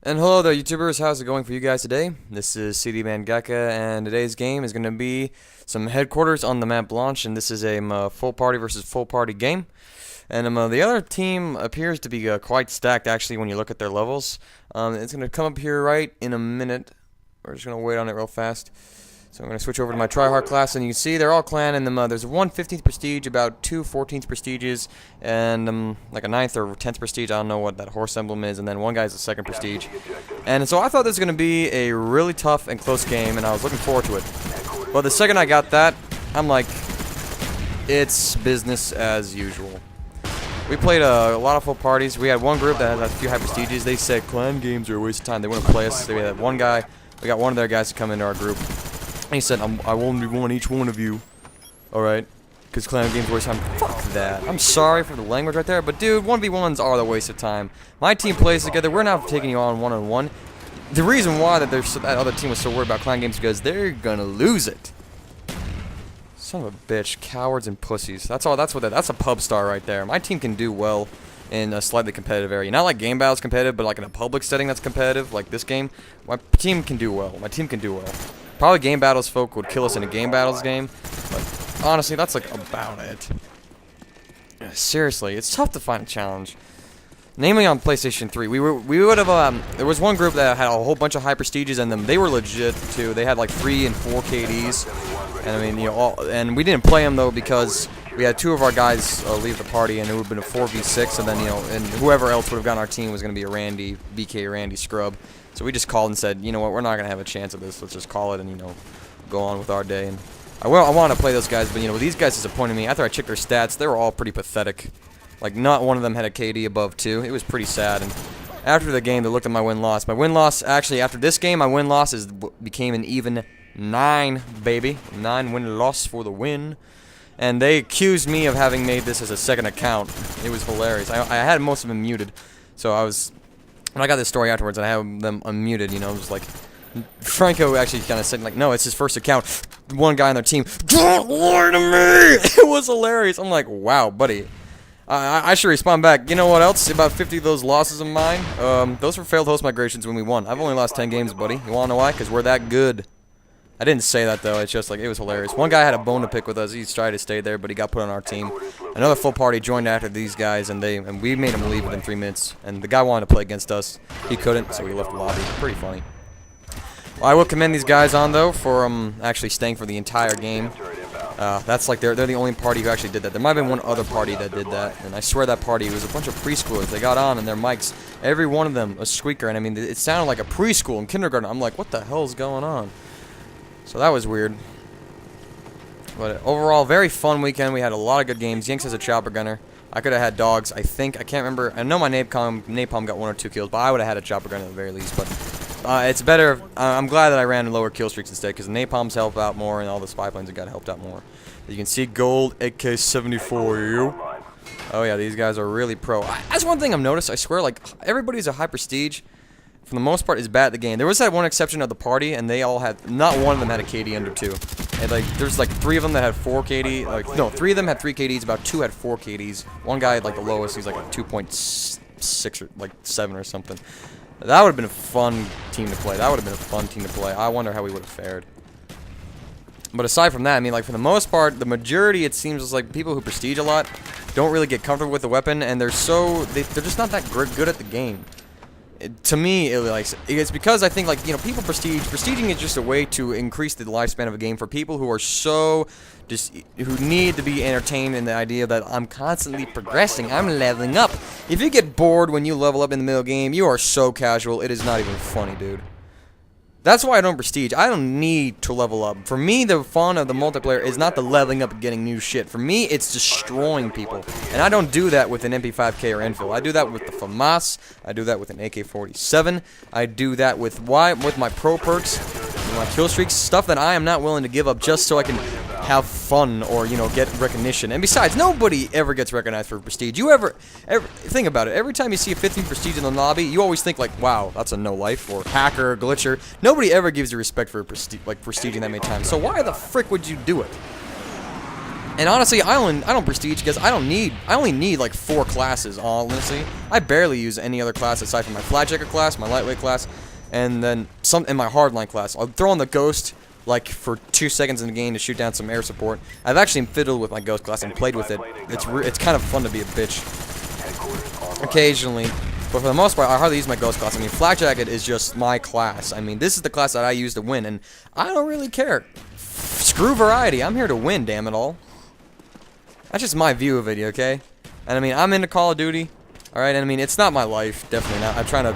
And hello there, YouTubers. How's it going for you guys today? This is CD Mangaka, and today's game is going to be some headquarters on the map launch, and this is a full party versus full party game. And the other team appears to be quite stacked, actually, when you look at their levels. It's going to come up here right in a minute. We're just going to wait on it real fast. So I'm going to switch over to my tryhard class, and you can see they're all clan, and there's one 15th prestige, about two 14th prestiges, and like a 9th or 10th prestige. I don't know what that horse emblem is, and then one guy's a 2nd prestige. And so I thought this was going to be a really tough and close game, and I was looking forward to it. But the second I got that, I'm like, it's business as usual. We played a lot of full parties. We had one group that had a few high prestiges. They said clan games are a waste of time. They wouldn't play us. We had one guy. We got one of their guys to come into our group. And he said, I only want each one of you. Alright? Because clan games are a waste of time. Fuck that. I'm sorry for the language right there, but dude, 1v1s are the waste of time. My team plays together. We're not taking you on one-on-one. The reason why that other team was so worried about clan games is because they're gonna lose it. Son of a bitch. Cowards and pussies. That's a pub star right there. My team can do well in a slightly competitive area. Not like game battles competitive, but like in a public setting that's competitive, like this game. My team can do well. My team can do well. Probably game battles folk would kill us in a game battles game, but honestly, that's like about it. Seriously, it's tough to find a challenge. Namely on PlayStation 3, we would have there was one group that had a whole bunch of high prestiges, and they were legit too. They had like 3 and 4 KDs, and I mean, you know, and we didn't play them though because we had 2 of our guys leave the party, and it would have been a 4v6, and then and whoever else would have gotten our team was going to be a BK Randy scrub. So we just called and said, you know what, we're not going to have a chance at this. Let's just call it and, go on with our day. And I want to play those guys, but, these guys disappointed me. After I checked their stats, they were all pretty pathetic. Like, not one of them had a KD above 2. It was pretty sad. And after the game, they looked at my win-loss. My win-loss, actually, after this game, my win-loss became an even 9, baby. 9 win-loss for the win. And they accused me of having made this as a second account. It was hilarious. I had most of them muted. So when I got this story afterwards, and I had them unmuted, it was like, Franco actually kind of said, like, no, it's his first account. One guy on their team, don't lie to me! It was hilarious. I'm like, wow, buddy. I should respond back. You know what else? About 50 of those losses of mine, those were failed host migrations when we won. I've only lost 10 games, buddy. You want to know why? Because we're that good. I didn't say that, though. It's just, like, it was hilarious. One guy had a bone to pick with us. He tried to stay there, but he got put on our team. Another full party joined after these guys, and we made him leave within 3 minutes. And the guy wanted to play against us. He couldn't, so he left the lobby. Pretty funny. Well, I will commend these guys on, though, for actually staying for the entire game. That's like they're the only party who actually did that. There might have been one other party that did that, and I swear that party was a bunch of preschoolers. They got on, and their mics, every one of them, a squeaker, and I mean, it sounded like a preschool and kindergarten. I'm like, what the hell's going on? So that was weird. But overall, very fun weekend. We had a lot of good games. Yanks has a chopper gunner. I could have had dogs, I think. I can't remember. I know my napalm got 1 or 2 kills, but I would have had a chopper gunner at the very least. But it's better. I'm glad that I ran lower kill streaks instead, because napalms help out more, and all the spy planes have got helped out more. You can see gold AK-74. Oh yeah, these guys are really pro. That's one thing I've noticed. I swear, like, everybody's a high prestige. For the most part, is bad at the game. There was that one exception of the party, and they all had, not one of them had a KD under 2. And like, there's like 3 of them that had 4 KD. Like, no, 3 of them had 3 KDs. About 2 had 4 KDs. One guy had like the lowest. He's like a 2.6 or like 7 or something. That would have been a fun team to play. That would have been a fun team to play. I wonder how we would have fared. But aside from that, I mean, like, for the most part, the majority, it seems, is like people who prestige a lot don't really get comfortable with the weapon, and they're just not that good at the game. To me, it's because I think, like, people prestiging is just a way to increase the lifespan of a game for people who are who need to be entertained in the idea that I'm constantly progressing, I'm leveling up. If you get bored when you level up in the middle game, you are so casual, it is not even funny, dude. That's why I don't prestige. I don't need to level up. For me, the fun of the multiplayer is not the leveling up and getting new shit. For me, it's destroying people. And I don't do that with an MP5K or Enfield. I do that with the FAMAS. I do that with an AK-47. I do that with my pro perks, my kill streaks, stuff that I am not willing to give up just so I can have fun or, get recognition. And besides, nobody ever gets recognized for prestige. You ever think about it. Every time you see a 15 prestige in the lobby, you always think like, wow, that's a no life or hacker or glitcher. Nobody ever gives you respect for prestiging that many times. So why the frick would you do it? And honestly, I don't prestige because I only need like 4 classes, honestly. I barely use any other class aside from my flat checker class, my lightweight class, and then some in my hardline class. I'll throw on the ghost like for 2 seconds in the game to shoot down some air support. I've actually fiddled with my ghost class and played with it. It's kind of fun to be a bitch occasionally, but for the most part, I hardly use my ghost class. I mean, flak jacket is just my class. I mean, this is the class that I use to win, and I don't really care. Screw variety. I'm here to win, damn it all. That's just my view of it, okay? And I mean, I'm into Call of Duty, alright? And I mean, it's not my life, definitely not. I'm trying to,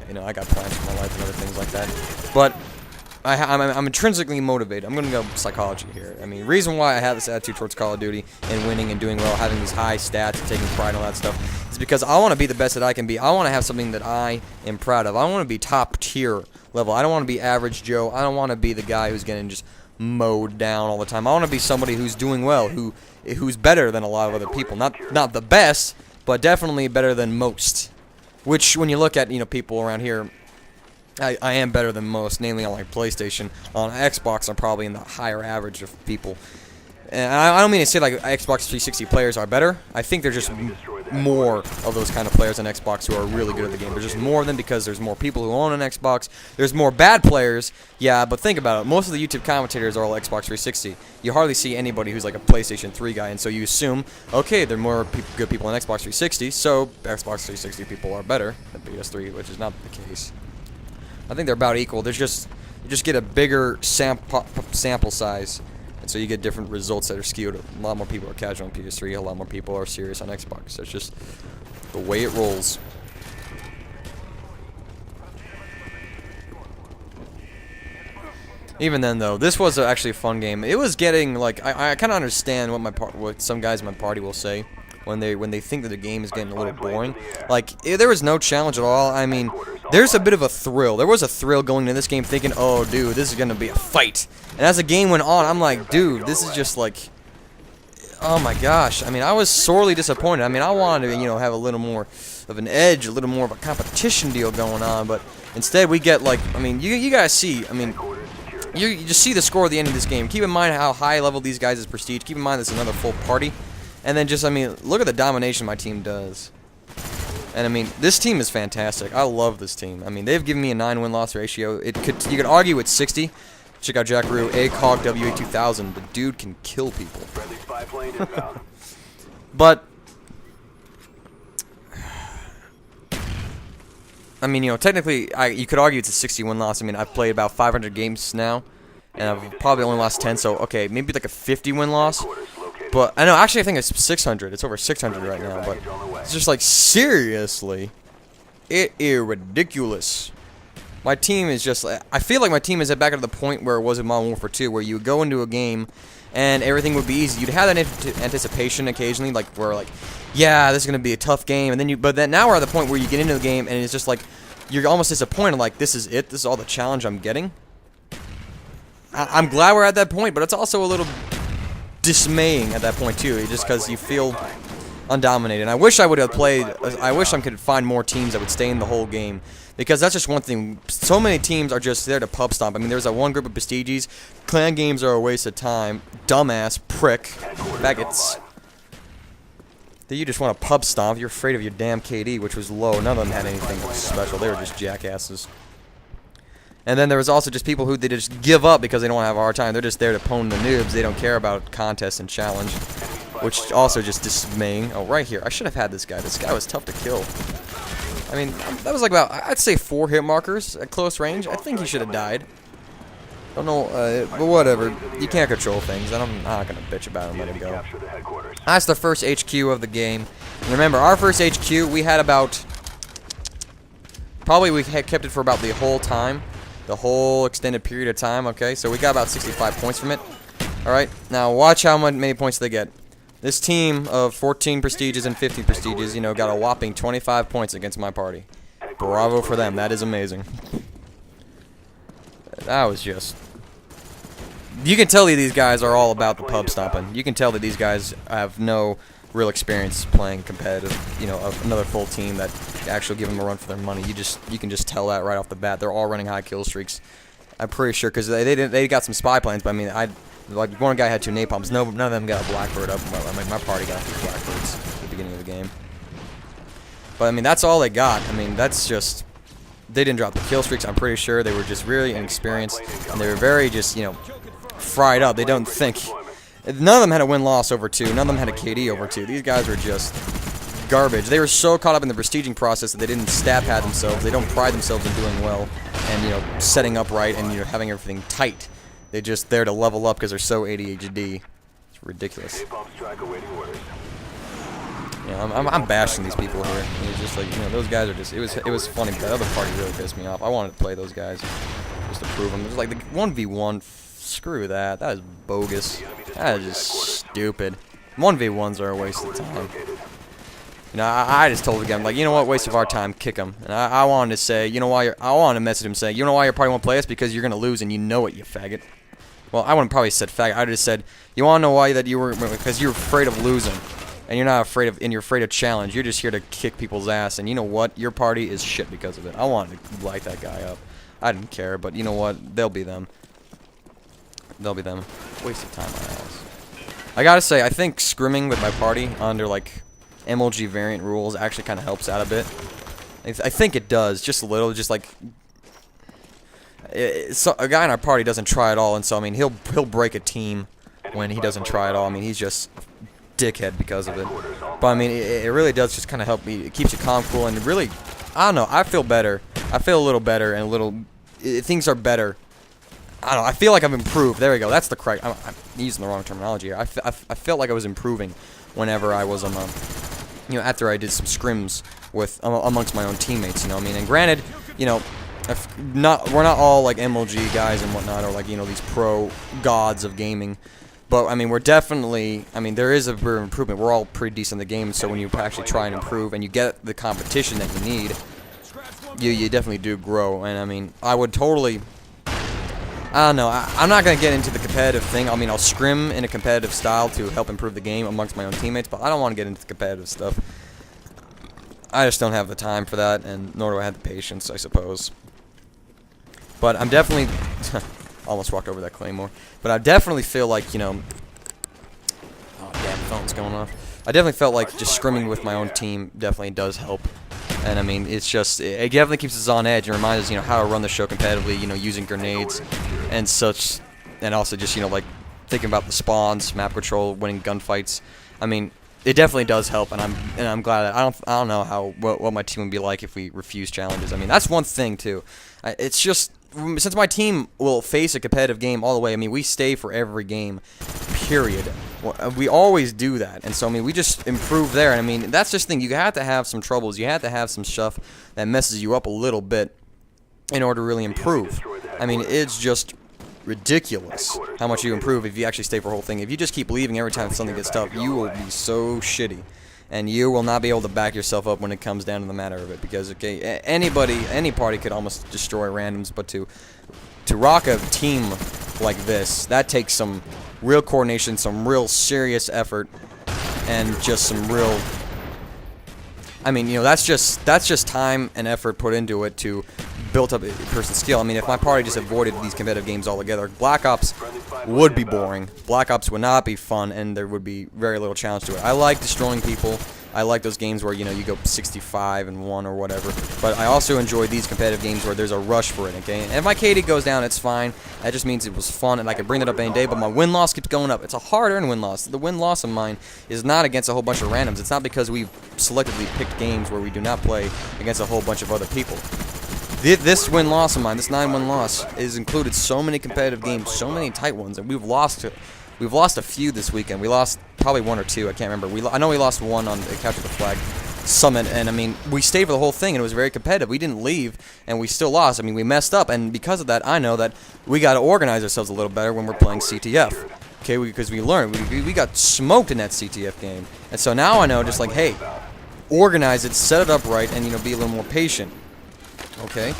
you know, I got plans for my life and other things like that. But I'm intrinsically motivated. I'm gonna go psychology here. I mean, reason why I have this attitude towards Call of Duty and winning and doing well, having these high stats and taking pride and all that stuff, is because I want to be the best that I can be. I want to have something that I am proud of. I want to be top tier level. I don't want to be average Joe. I don't want to be the guy who's getting just mowed down all the time. I want to be somebody who's doing well, who's better than a lot of other people. Not the best, but definitely better than most. Which, when you look at, you know, people around here, I am better than most, namely on like PlayStation. On Xbox, I'm probably in the higher average of people. And I don't mean to say like Xbox 360 players are better. I think there's just more of those kind of players on Xbox who are really good at the game. There's just more of them because there's more people who own an Xbox. There's more bad players, yeah, but think about it. Most of the YouTube commentators are all Xbox 360. You hardly see anybody who's like a PlayStation 3 guy, and so you assume, okay, there are more good people on Xbox 360, so Xbox 360 people are better than PS3, which is not the case. I think they're about equal. There's just you just get a bigger sample size. So you get different results that are skewed. A lot more people are casual on PS3. A lot more people are serious on Xbox. That's just the way it rolls. Even then, though, this was actually a fun game. It was getting like I kind of understand what some guys in my party will say when they think that the game is getting a little boring. Like there was no challenge at all. I mean, there's a bit of a thrill. There was a thrill going into this game, thinking, "Oh, dude, this is gonna be a fight." And as the game went on, I'm like, "Dude, this is just like, oh my gosh." I mean, I was sorely disappointed. I mean, I wanted to, you know, have a little more of an edge, a little more of a competition deal going on, but instead we get like, I mean, you guys see, I mean, you just see the score at the end of this game. Keep in mind how high level these guys' prestige. Keep in mind this is another full party. And then just, I mean, look at the domination my team does. And I mean, this team is fantastic. I love this team. I mean, they've given me a 9 win-loss ratio. You could argue it's 60. Check out Jack Rue, ACOG WA2000. The dude can kill people. But I mean, you know, technically, you could argue it's a 60 win-loss. I mean, I've played about 500 games now, and I've probably only lost 10. So okay, maybe like a 50 win-loss. But I know, actually, I think it's 600. It's over 600 right now. But it's just like, seriously, it is ridiculous. My team is just, I feel like my team is back at the point where it was in Modern Warfare 2, where you would go into a game and everything would be easy. You'd have that anticipation occasionally, like where like, yeah, this is gonna be a tough game, and then but then now we're at the point where you get into the game and it's just like you're almost disappointed, like this is it. This is all the challenge I'm getting. I'm glad we're at that point, but it's also a little dismaying at that point too, just because you feel undominated. And I wish I would have played. I wish I could find more teams that would stay in the whole game, because that's just one thing. So many teams are just there to pub stomp. I mean, there's that one group of prestiges. Clan games are a waste of time. Dumbass prick faggots. That you just want to pub stomp. You're afraid of your damn KD, which was low. None of them had anything special. They were just jackasses. And then there was also just people who they just give up because they don't have a hard time. They're just there to pwn the noobs. They don't care about contests and challenge, which also just dismaying. Oh, right here. I should have had this guy. This guy was tough to kill. I mean, that was like about, I'd say 4 hit markers at close range. I think he should have died. Don't know, but whatever. You can't control things, and I'm not going to bitch about it and let him go. That's the first HQ of the game. And remember, our first HQ, we had about, probably we had kept it for about the whole time. The whole extended period of time, okay? So we got about 65 points from it. Alright, now watch how many points they get. This team of 14 prestiges and 15 prestiges, you know, got a whopping 25 points against my party. Bravo for them. That is amazing. That was just... You can tell that these guys are all about the pub stomping. You can tell that these guys have no real experience playing competitive, you know, another full team that actually give them a run for their money. You can just tell that right off the bat. They're all running high kill streaks. I'm pretty sure, because they got some spy planes, but I mean, Like, one guy had 2 napalms. No, none of them got a blackbird up. I mean, my party got 3 blackbirds at the beginning of the game. But, I mean, that's all they got. I mean, that's just... They didn't drop the kill streaks, I'm pretty sure. They were just really inexperienced. And they were very just, you know, fried up. They don't think... None of them had a win-loss over 2. None of them had a KD over 2. These guys were just garbage. They were so caught up in the prestiging process that they didn't stat pad themselves. They don't pride themselves in doing well and, you know, setting up right and, you know, having everything tight. They're just there to level up because they're so ADHD. It's ridiculous. Yeah, I'm bashing these people here. It's just like, you know, those guys are just... It was funny, but the other party really pissed me off. I wanted to play those guys just to prove them. It was like the 1v1... Screw that. That is bogus. That is just stupid. 1v1s are a waste of time. You know, I just told the guy, I'm like, you know what, waste of our time, kick him. And I wanted to say, you know why I wanted to message him saying, you know why your party won't play us? Because you're going to lose and you know it, you faggot. Well, I wouldn't probably said faggot. I just said, you want to know why that you were, because you're afraid of losing. And you're not afraid of, and you're afraid of challenge. You're just here to kick people's ass. And you know what? Your party is shit because of it. I wanted to light that guy up. I didn't care, but you know what? They'll be them. They'll be them. Waste of time, my ass. I gotta say, I think scrimming with my party under, like, MLG variant rules actually kind of helps out a bit. I think it does, just a little, just like... So, a guy in our party doesn't try at all, and so, I mean, he'll break a team when he doesn't try at all. I mean, he's just a dickhead because of it. But, I mean, it really does just kind of help me. It keeps you calm, cool, and it really... I don't know, I feel better. I feel a little better, and a little... things are better. I don't know, I feel like I've improved. There we go, that's the correct... I'm using the wrong terminology here. I felt like I was improving whenever I was, you know, after I did some scrims with, amongst my own teammates, you know what I mean? And granted, you know, we're not all, like, MLG guys and whatnot, or, like, you know, these pro gods of gaming. But, I mean, we're definitely... I mean, there is a bit of improvement. We're all pretty decent in the game, so when you actually try and improve and you get the competition that you need, you definitely do grow. And, I mean, I would totally... I don't know, I'm not going to get into the competitive thing. I mean, I'll scrim in a competitive style to help improve the game amongst my own teammates, but I don't want to get into the competitive stuff. I just don't have the time for that, and nor do I have the patience, I suppose. But I'm definitely... almost walked over that claymore. But I definitely feel like, you know... Oh, damn, the phone's going off. I definitely felt like just scrimming with my own team definitely does help. And, I mean, it's just, it definitely keeps us on edge and reminds us, you know, how to run the show competitively, you know, using grenades and such. And also just, you know, like, thinking about the spawns, map control, winning gunfights. I mean, it definitely does help, and I'm glad that I don't know how what my team would be like if we refuse challenges. I mean, that's one thing, too. It's just, since my team will face a competitive game all the way, I mean, we stay for every game, period. We always do that, and so, I mean, we just improve there, and I mean, that's just the thing. You have to have some troubles. You have to have some stuff that messes you up a little bit in order to really improve. I mean, it's just ridiculous how much you improve if you actually stay for the whole thing. If you just keep leaving every time something gets tough, you will be so shitty, and you will not be able to back yourself up when it comes down to the matter of it, because, okay, any party could almost destroy randoms, but to rock a team like this, that takes some real coordination, some real serious effort, and just some real... I mean, you know, that's just time and effort put into it to build up a person's skill. I mean, if my party just avoided these competitive games altogether, Black Ops would be boring. Black Ops would not be fun, and there would be very little challenge to it. I like destroying people. I like those games where, you know, you go 65-1 or whatever. But I also enjoy these competitive games where there's a rush for it, okay? And if my KD goes down, it's fine. That just means it was fun, and I can bring it up any day. But my win-loss keeps going up. It's a hard-earned win-loss. The win-loss of mine is not against a whole bunch of randoms. It's not because we've selectively picked games where we do not play against a whole bunch of other people. This win-loss of mine, this 9-win loss, is included so many competitive games, so many tight ones, and we've lost a few this weekend. We lost probably 1 or 2, I can't remember. I know we lost 1 on the Capture the Flag Summit, and I mean, we stayed for the whole thing, and it was very competitive. We didn't leave, and we still lost. I mean, we messed up, and because of that, I know that we got to organize ourselves a little better when we're playing CTF. Okay, because we learned. We got smoked in that CTF game, and so now I know, just like, hey, organize it, set it up right, and, you know, be a little more patient. Okay?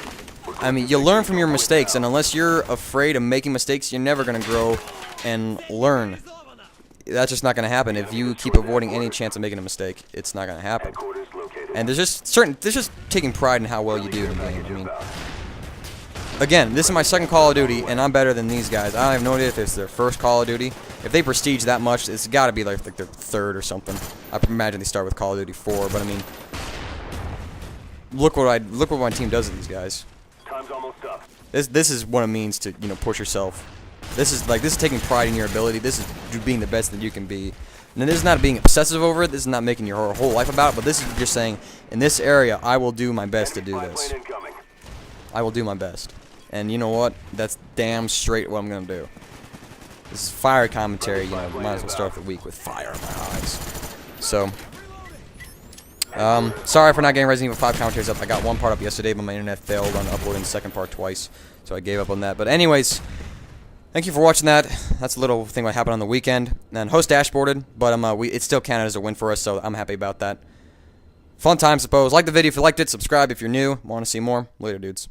I mean, you learn from your mistakes, and unless you're afraid of making mistakes, you're never going to grow and learn. That's just not going to happen. If you keep avoiding any chance of making a mistake, it's not going to happen. And there's just taking pride in how well you do in the game. I mean, again, this is my second Call of Duty, and I'm better than these guys. I have no idea if it's their first Call of Duty. If they prestige that much, it's got to be like their third or something. I imagine they start with Call of Duty 4, but I mean, look what my team does to these guys. Time's almost up. This is what it means to, you know, push yourself. This is taking pride in your ability. This is being the best that you can be. And this is not being obsessive over it. This is not making your whole life about it. But this is just saying, in this area, I will do my best to do this. I will do my best. And you know what? That's damn straight what I'm gonna do. This is fire commentary. You know, might as well start the week with fire in my eyes. So, sorry for not getting Resident Evil 5 commentaries up. I got one part up yesterday, but my internet failed on uploading the second part twice, so I gave up on that. But anyways, thank you for watching that. That's a little thing that happened on the weekend. And host dashboarded, but it still counted as a win for us, so I'm happy about that. Fun time, suppose. Like the video if you liked it. Subscribe if you're new. Want to see more? Later, dudes.